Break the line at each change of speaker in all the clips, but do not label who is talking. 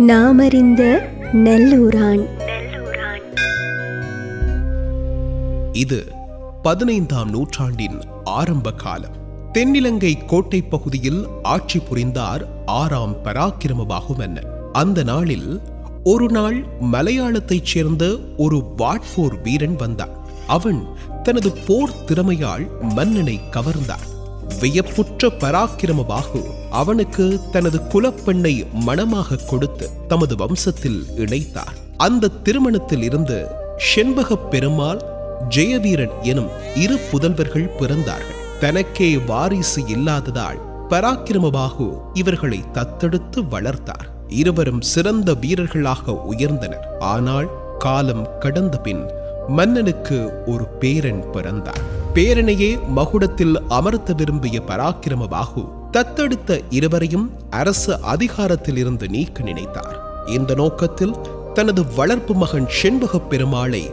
நாமறிந்த நல்லூரான்.
இது 15ஆம் நூற்றாண்டின் ஆரம்ப காலம். தென்னிலங்கை கோட்டை பகுதியில் ஆட்சி புரிந்தார் 6ஆம் பராக்கிரமபாகு மன்னர். அந்த நாளில் ஒரு நாள் மலையாளத்தைச் சேர்ந்த ஒரு வாட்போர் வீரன் வந்தான். அவன் தனது போர் திறமையால் மன்னனை கவர்ந்தான். வியப்புற்ற பராக்கிரமபாகு அவனுக்கு தனது குலப்பெண்ணை மணமாக கொடுத்து தமது வம்சத்தில் இணைத்தார். அந்த திருமணத்தில் இருந்து செண்பகப் பெருமாள், ஜெயவீரன் எனும் 2 புதல்வர்கள் பிறந்தார்கள். தனக்கே வாரிசு இல்லாததால் பராக்கிரமபாகு இவர்களை தத்தெடுத்து வளர்த்தார். இருவரும் சிறந்த வீரர்களாக உயர்ந்தனர். ஆனால் காலம் கடந்த பின் மன்னனுக்கு ஒரு பேரன் பிறந்தார். பேரனையே மகுடத்தில் அமர்த்த விரும்பிய பராக்கிரமபாகு தத்தெடுத்த இருவரையும் அரசு அதிகாரத்தில் இருந்து நீக்க நினைத்தார். இந்த நோக்கத்தில் தனது வளர்ப்பு மகன் செண்பகப் பெருமாளை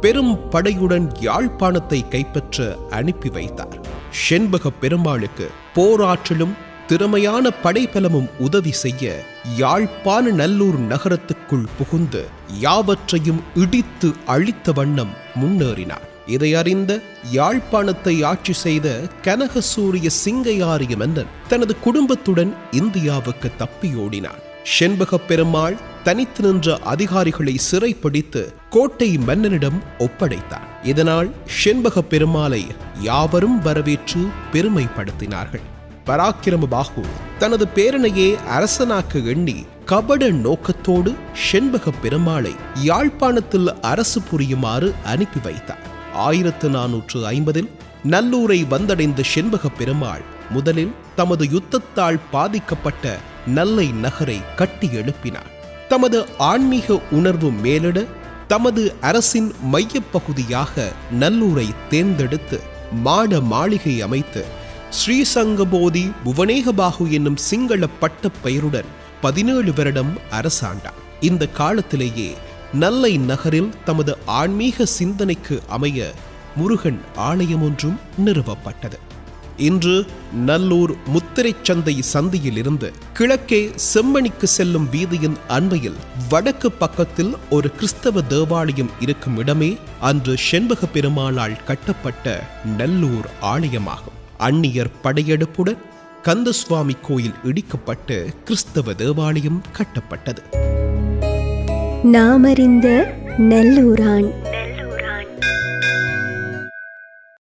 பெரும் படையுடன் யாழ்ப்பாணத்தை கைப்பற்ற அனுப்பி வைத்தார். செண்பகப் பெருமாளுக்கு போராற்றலும் திறமையான படைபலமும் உதவி செய்ய யாழ்ப்பாண நல்லூர் நகரத்துக்குள் புகுந்து யாவற்றையும் இடித்து அழித்த வண்ணம் முன்னேறினார். இதை அறிந்த யாழ்ப்பாணத்தை ஆட்சி செய்த கனகசூரிய சிங்கையாரிய மன்னன் தனது குடும்பத்துடன் இந்தியாவுக்கு தப்பியோடினான். செண்பகப் பெருமாள் தனித்து நின்ற அதிகாரிகளை சிறைப்பிடித்து கோட்டை மன்னனிடம் ஒப்படைத்தார். இதனால் செண்பகப் பெருமாளை யாவரும் வரவேற்று பெருமைப்படுத்தினார்கள். பராக்கிரமபாகு தனது பேரனையே அரசனாக்க எண்ணி கபட நோக்கத்தோடு செண்பகப் பெருமாளை யாழ்ப்பாணத்தில் அரசு புரியுமாறு அனுப்பி வைத்தார். 1450 நல்லூரை வந்தடைந்த செண்பகப் பெருமாள் முதலில் தமது யுத்தத்தால் பாதிக்கப்பட்ட நல்லை நகரை கட்டி எழுப்பினார். தமது ஆன்மீக உணர்வு மேலிட தமது அரசின் மையப்பகுதியாக நல்லூரை தேர்ந்தெடுத்து மாட மாளிகை அமைத்து ஸ்ரீசங்கபோதி புவனேகபாகு என்னும் சிங்கள பட்ட பெயருடன் 17 வருடம் அரசாண்டார். இந்த காலத்திலேயே நல்லை நகரில் தமது ஆன்மீக சிந்தனைக்கு அமைய முருகன் ஆலயம் ஒன்றும் நிறுவப்பட்டது. இன்று நல்லூர் முத்திரைச்சந்தை சந்தியில் இருந்து கிழக்கே செம்மணிக்கு செல்லும் வீதியின் அண்மையில் வடக்கு பக்கத்தில் ஒரு கிறிஸ்தவ தேவாலயம் இருக்கும் இடமே அன்று செண்பகப் பெருமாளால் கட்டப்பட்ட நல்லூர் ஆலயமாகும். அந்நியர் படையெடுப்புடன் கந்தசுவாமி கோயில் இடிக்கப்பட்டு கிறிஸ்தவ தேவாலயம் கட்டப்பட்டது.
நாமறிந்த நல்லூரான்.